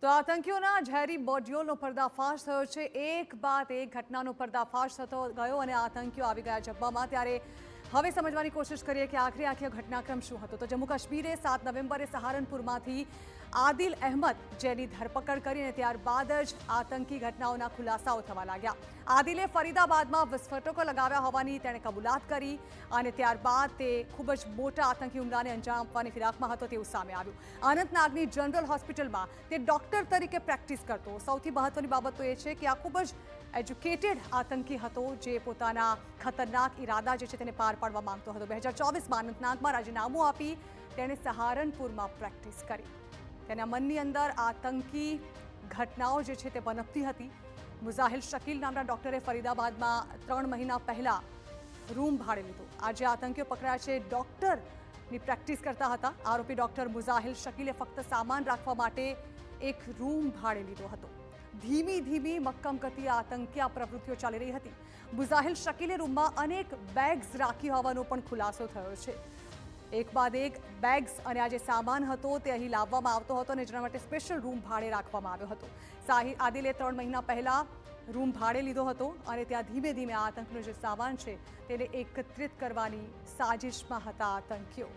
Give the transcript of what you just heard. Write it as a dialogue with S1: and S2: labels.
S1: તો આતંકીઓના ઝેરી મોડ્યુલનો પર્દાફાશ થયો છે। એક બાદ એક ઘટનાનો પર્દાફાશ થતો ગયો અને આતંકીઓ આવી ગયા જબ્બામાં। ત્યારે હવે સમજવાની કોશિશ કરીએ કે આખરે આખો ઘટનાક્રમ શું હતો। તો જમ્મુ કાશ્મીરે 7 નવેમ્બરે સહારનપુરમાંથી આદિલ અહેમદ જેની ધરપકડ કરીને ત્યારબાદ જ આતંકી ઘટનાઓના ખુલાસાઓ થવા લાગ્યા। આદિલે ફરીદાબાદમાં વિસ્ફોટકો લગાવ્યા હોવાની તેણે કબૂલાત કરી અને ત્યારબાદ તે ખૂબ જ મોટા આતંકી હુમલાને અંજામ આપવાની ફિરાકમાં હતો તેવું સામે આવ્યું। અનંતનાગની જનરલ હોસ્પિટલમાં તે ડોક્ટર તરીકે પ્રેક્ટિસ કરતો। સૌથી મહત્વની બાબત તો એ છે કે આ ખૂબ જ એજ્યુકેટેડ આતંકી હતો જે પોતાના ખતરનાક ઈરાદા જે છે તેને પાર પાડવા માંગતો હતો। 2024માં અનંતનાગમાં રાજીનામું આપી તેણે સહારનપુરમાં પ્રેક્ટિસ કરી। તેના મનની અંદર આતંકી ઘટનાઓ જે છે તે પનપતી હતી। મુઝાહિલ શકીલ નામના ડોક્ટરે ફરીદાબાદમાં 3 મહિના પહેલા રૂમ ભાડે લીધો। આજે આતંકીઓ પકડાયા છે ડોક્ટરની પ્રેક્ટિસ કરતા હતા। આરોપી ડોક્ટર મુઝાહિલ શકીલે ફક્ત સામાન રાખવા માટે એક રૂમ ભાડે લીધો હતો। ધીમી ધીમી મક્કમ ગતિએ આતંકી પ્રવૃત્તિઓ ચાલી રહી હતી। મુઝાહિલ શકીલે રૂમમાં અનેક બેગ્સ રાખી હોવાનો પણ ખુલાસો થયો છે। એક બાદ એક બેગ્સ અને આ જે સામાન હતો તે અહીં લાવવામાં આવતો હતો અને જેના માટે સ્પેશિયલ રૂમ ભાડે રાખવામાં આવ્યો હતો। આદિલે 3 મહિના પહેલા રૂમ ભાડે લીધો હતો અને ત્યાં ધીમે ધીમે આતંકનો જે સામાન છે તેને એકત્રિત કરવાની સાજિશમાં હતા આતંકીઓ।